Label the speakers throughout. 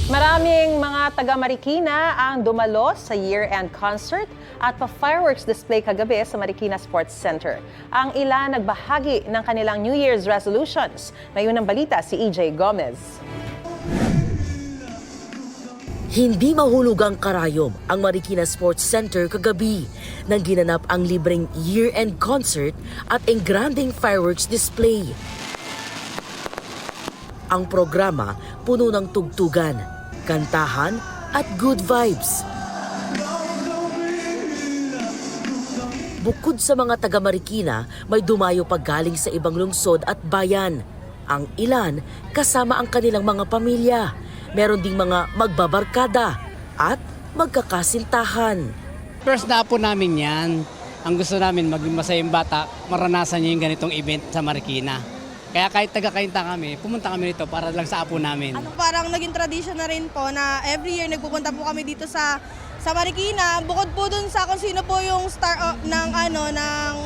Speaker 1: Maraming mga taga-Marikina ang dumalo sa year-end concert at pa-fireworks display kagabi sa Marikina Sports Center. Ang ilan nagbahagi ng kanilang New Year's resolutions. May unang balita si EJ Gomez.
Speaker 2: Hindi mahulog ang karayom ang Marikina Sports Center kagabi nang ginanap ang libreng year-end concert at engranding fireworks display. Ang programa puno ng tugtugan, kantahan at good vibes. Bukod sa mga taga-Marikina, may dumayo pa galing sa ibang lungsod at bayan. Ang ilan kasama ang kanilang mga pamilya. Meron ding mga magbabarkada at magkakasintahan.
Speaker 3: First na po namin yan. Ang gusto namin maging masayang bata, maranasan niya yung ganitong event sa Marikina. Kaya kahit taga-Cainta kami, pumunta kami dito para lang sa apo namin.
Speaker 4: Parang naging tradition na rin po na every year nagpupunta po kami dito sa Marikina. Bukod po dun sa kung sino po yung star ng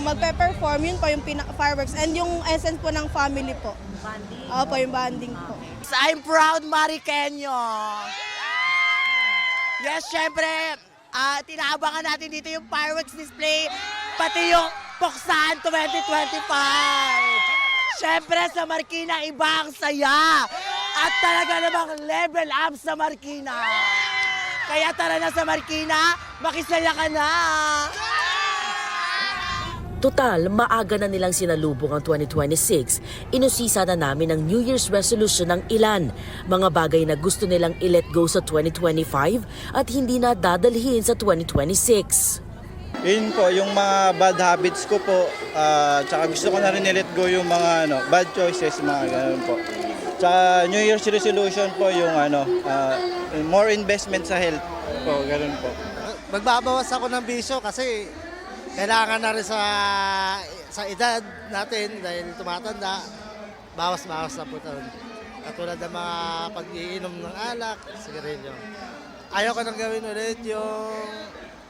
Speaker 4: magpe-perform, yun po yung fireworks and yung essence po ng family po. Bonding? Opo, yung bonding po.
Speaker 5: I'm proud Marikenyo. Yes, syempre, tinaabangan natin dito yung fireworks display, pati yung Poksan 2025. Syempre sa Marikina, iba ang saya. At talaga namang level up sa Marikina. Kaya tara na sa Marikina, makisaya ka na.
Speaker 2: Total, maaga na nilang sinalubong ang 2026. Inusisa na namin ang New Year's resolution ng ilan. Mga bagay na gusto nilang i-let go sa 2025 at hindi na dadalhin sa 2026.
Speaker 6: Yun po, yung mga bad habits ko po, tsaka gusto ko na rin i-let go yung mga bad choices, mga ganun po. Tsaka New Year's resolution po yung more investment sa health po, ganun po.
Speaker 7: Magbabawas ako ng bisyo kasi kailangan na rin sa edad natin dahil tumatanda, bawas-bawas na po ito. Katulad ng mga pag-iinom ng alak, sigarilyo. Ayaw ko nang gawin ulit yung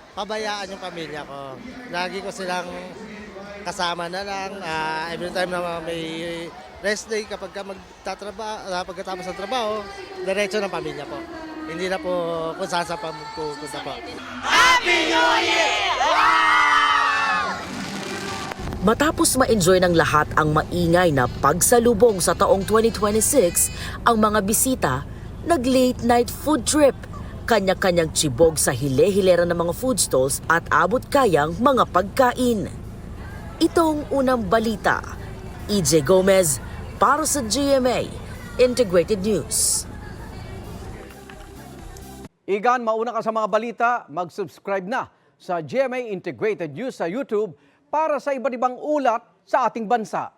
Speaker 7: pabayaan yung pamilya ko. Lagi ko silang kasama na lang. Every time na may rest day kapag pagkatapos ng trabaho, diretso ng pamilya po. Hindi na po kung saan sa pupunta po.
Speaker 5: Happy New Year!
Speaker 2: Matapos ma-enjoy ng lahat ang maingay na pagsalubong sa taong 2026, ang mga bisita nag-late night food trip. Kanya-kanyang tsibog sa hile-hilera ng mga food stalls at abot kayang mga pagkain. Itong unang balita, EJ Gomez para sa GMA Integrated News.
Speaker 8: Igan, mauna ka sa mga balita, mag-subscribe na sa GMA Integrated News sa YouTube para sa iba't ibang ulat sa ating bansa.